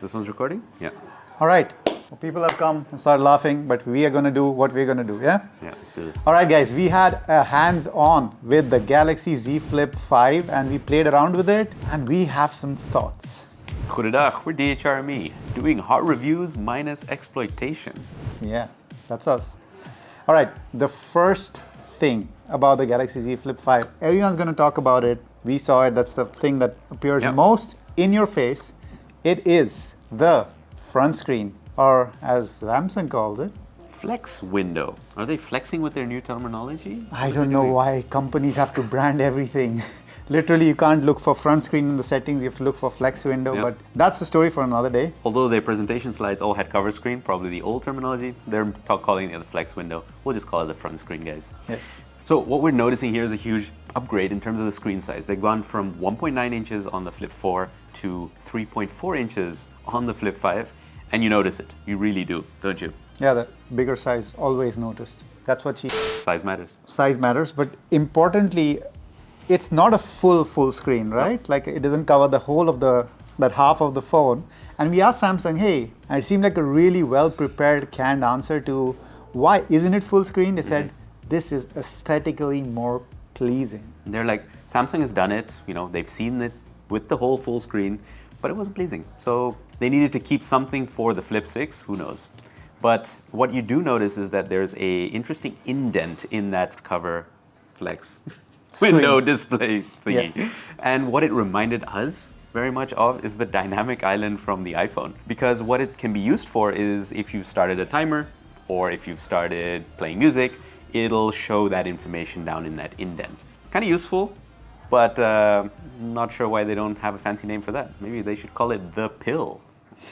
This one's recording? Yeah. All right. So people have come and started laughing, but we are going to do what we're going to do, yeah? Yeah, let's do this. All right, guys. We had a hands-on with the Galaxy Z Flip 5, and we played around with it, and we have some thoughts. Goedendag, we're DHRME, doing hot reviews minus exploitation. Yeah, that's us. All right. The first thing about the Galaxy Z Flip 5, everyone's going to talk about it. We saw it. That's the thing that appears most in your face. It is the front screen, or as Samsung calls it, Flex window. Are they flexing with their new terminology? I don't know why companies have to brand everything. Literally, you can't look for front screen in the settings, you have to look for flex window, but that's the story for another day. Although their presentation slides all had cover screen, probably the old terminology, they're calling it the flex window. We'll just call it the front screen, guys. Yes. So what we're noticing here is a huge upgrade in terms of the screen size. They've gone from 1.9 inches on the Flip 4 to 3.4 inches on the Flip 5. And you notice it. You really do, don't you? Yeah, the bigger size, always noticed. That's what Size matters. Size matters, but importantly, it's not a full screen, right? Like it doesn't cover the whole of that half of the phone. And we asked Samsung, hey, and it seemed like a really well-prepared, canned answer to why isn't it full screen? They said, this is aesthetically more pleasing. They're like, Samsung has done it, they've seen it with the whole full screen, but it wasn't pleasing. So they needed to keep something for the Flip 6, who knows. But what you do notice is that there's a interesting indent in that cover flex window display thingy. Yeah. And what it reminded us very much of is the dynamic island from the iPhone. Because what it can be used for is if you've started a timer or if you've started playing music, it'll show that information down in that indent. Kind of useful, but not sure why they don't have a fancy name for that. Maybe they should call it the pill.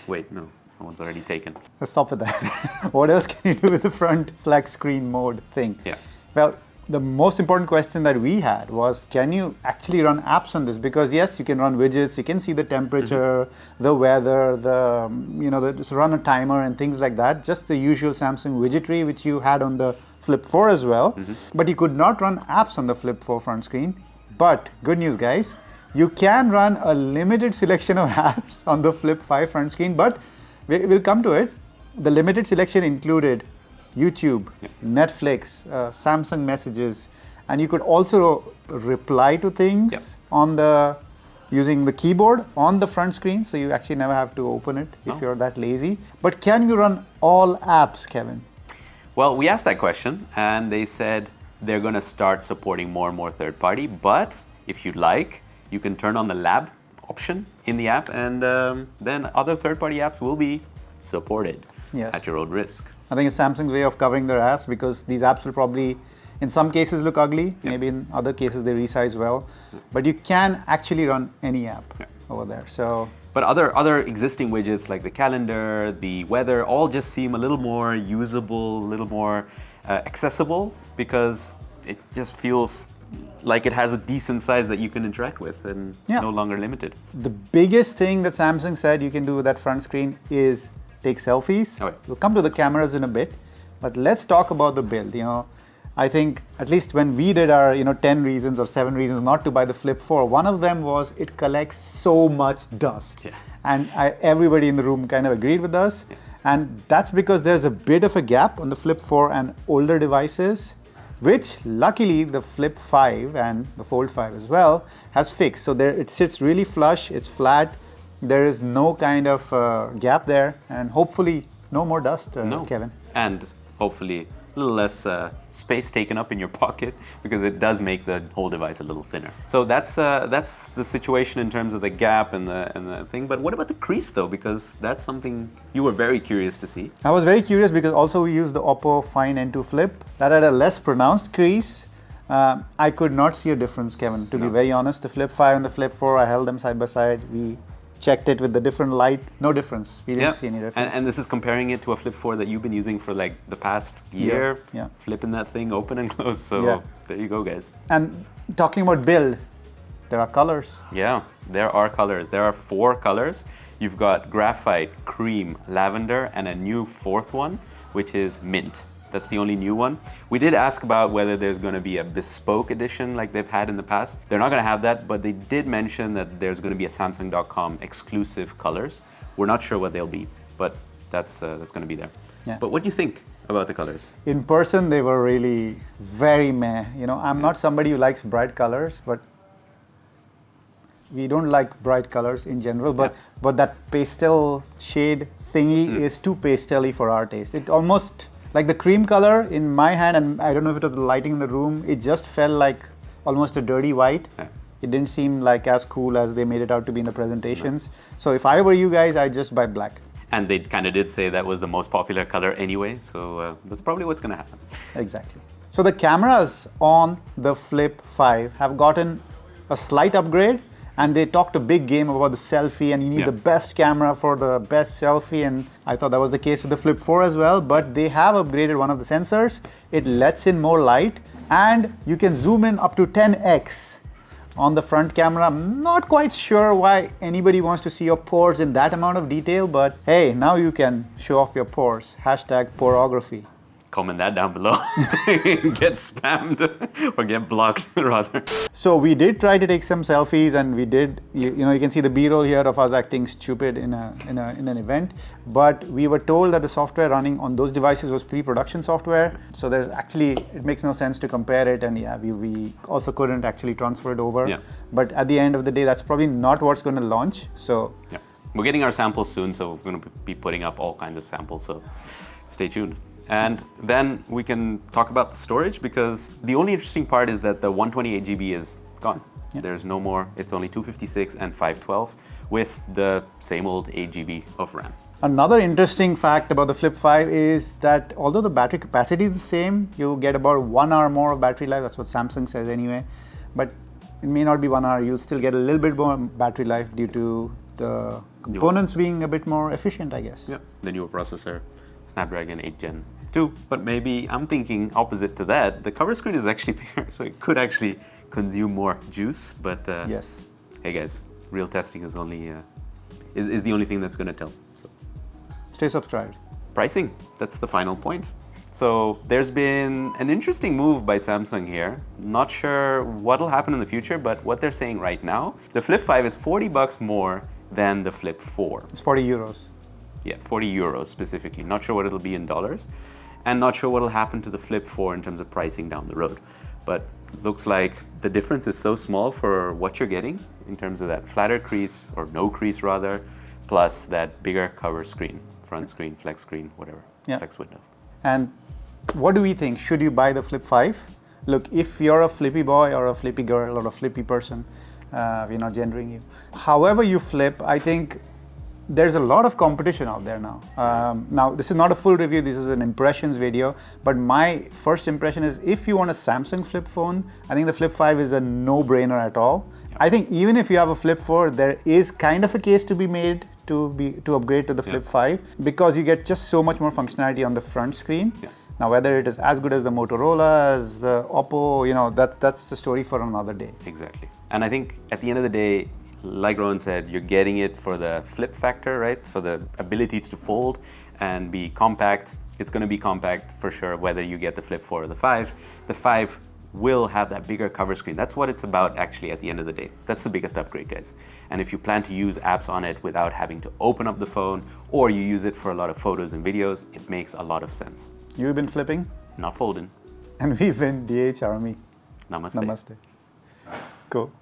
Wait, no, that one's already taken. Let's stop with that. What else can you do with the front flex screen mode thing? Yeah. Well, the most important question that we had was, can you actually run apps on this? Because yes, you can run widgets, you can see the temperature, the weather, just run a timer and things like that. Just the usual Samsung widgetry, which you had on the Flip 4 as well. But you could not run apps on the Flip 4 front screen. But good news, guys, you can run a limited selection of apps on the Flip 5 front screen, but we'll come to it. The limited selection included YouTube, Netflix, Samsung Messages, and you could also reply to things using the keyboard on the front screen, so you actually never have to open it if you're that lazy. But can you run all apps, Kevin? Well, we asked that question, and they said they're going to start supporting more and more third-party, but if you'd like, you can turn on the lab option in the app, and then other third-party apps will be supported at your own risk. I think it's Samsung's way of covering their ass, because these apps will probably, in some cases, look ugly. Maybe in other cases, they resize well. But you can actually run any app over there. So, but other existing widgets like the calendar, the weather, all just seem a little more usable, a little more accessible, because it just feels like it has a decent size that you can interact with and no longer limited. The biggest thing that Samsung said you can do with that front screen is take selfies. We'll come to the cameras in a bit, but let's talk about the build. I think at least when we did our 10 reasons or 7 reasons not to buy the Flip 4, one of them was it collects so much dust. And everybody in the room kind of agreed with us. And that's because there's a bit of a gap on the Flip 4 and older devices, which luckily the Flip 5 and the Fold 5 as well has fixed. So there it sits really flush, it's flat. There is no kind of gap there, and hopefully no more dust, Kevin. And hopefully a little less space taken up in your pocket, because it does make the whole device a little thinner. So that's the situation in terms of the gap and the thing. But what about the crease though? Because that's something you were very curious to see. I was very curious because also we used the Oppo Find N2 Flip that had a less pronounced crease. I could not see a difference, Kevin, to be very honest. The Flip 5 and the Flip 4, I held them side by side. We checked it with the different light, no difference. We didn't see any difference. And this is comparing it to a Flip 4 that you've been using for like the past year, flipping that thing open and close. So there you go, guys. And talking about build, there are colors. Yeah, there are colors. There are 4 colors. You've got graphite, cream, lavender, and a new 4th one, which is mint. That's the only new one. We did ask about whether there's going to be a bespoke edition like they've had in the past. They're not going to have that, but they did mention that there's going to be a Samsung.com exclusive colors, We're not sure what they'll be, but that's going to be there. Yeah. But what do you think about the colors? In person, they were really very meh. You know, I'm not somebody who likes bright colors, but we don't like bright colors in general. But that pastel shade thingy is too pastel-y for our taste. It almost, like the cream color in my hand, and I don't know if it was the lighting in the room, it just felt like almost a dirty white. Yeah. It didn't seem like as cool as they made it out to be in the presentations. So if I were you guys, I'd just buy black. And they kind of did say that was the most popular color anyway, so that's probably what's going to happen. Exactly. So the cameras on the Flip 5 have gotten a slight upgrade, and they talked a big game about the selfie, and you need the best camera for the best selfie, and I thought that was the case with the Flip 4 as well, but they have upgraded one of the sensors. It lets in more light, and you can zoom in up to 10x on the front camera. I'm not quite sure why anybody wants to see your pores in that amount of detail, but hey, now you can show off your pores. Hashtag porography. Comment that down below. Get spammed or get blocked rather. So we did try to take some selfies, and we did, you know, you can see the B-roll here of us acting stupid in an event, but we were told that the software running on those devices was pre-production software, so there's actually, it makes no sense to compare it, and yeah, we also couldn't actually transfer it over. Yeah. But at the end of the day, that's probably not what's going to launch, so. Yeah. We're getting our samples soon, so we're going to be putting up all kinds of samples, so stay tuned. And then we can talk about the storage, because the only interesting part is that the 128 GB is gone. Yeah. There's no more. It's only 256 and 512 with the same old 8 GB of RAM. Another interesting fact about the Flip 5 is that although the battery capacity is the same, you get about 1 hour more of battery life. That's what Samsung says anyway. But it may not be 1 hour. You'll still get a little bit more battery life due to the components being a bit more efficient, I guess. Yeah, the newer processor, Snapdragon 8 Gen 2. But maybe I'm thinking opposite to that. The cover screen is actually bigger, so it could actually consume more juice. But yes. Hey guys, real testing is only is the only thing that's going to tell. So. Stay subscribed. Pricing, that's the final point. So there's been an interesting move by Samsung here. Not sure what'll happen in the future, but what they're saying right now, the Flip 5 is $40 more than the Flip 4. It's 40 euros. Yeah, 40 euros specifically. Not sure what it'll be in dollars, and not sure what'll happen to the Flip 4 in terms of pricing down the road. But looks like the difference is so small for what you're getting in terms of that flatter crease, or no crease rather, plus that bigger cover screen, front screen, flex screen, whatever, flex window. And what do we think? Should you buy the Flip 5? Look, if you're a flippy boy or a flippy girl or a flippy person, we're not gendering you. However you flip, I think there's a lot of competition out there now. Now, this is not a full review, this is an impressions video, but my first impression is if you want a Samsung flip phone, I think the Flip 5 is a no-brainer at all. I think even if you have a Flip 4, there is kind of a case to be made to upgrade to the Flip 5, because you get just so much more functionality on the front screen. Now, whether it is as good as the Motorola, as the Oppo, you know, that's the story for another day. Exactly. And I think at the end of the day, like Rowan said, you're getting it for the flip factor, right? For the ability to fold and be compact. It's going to be compact for sure, whether you get the Flip 4 or the 5. The 5 will have that bigger cover screen. That's what it's about actually at the end of the day. That's the biggest upgrade, guys. And if you plan to use apps on it without having to open up the phone, or you use it for a lot of photos and videos, it makes a lot of sense. You've been flipping? Not folding. And we've been DHRME. Namaste. Namaste. Cool.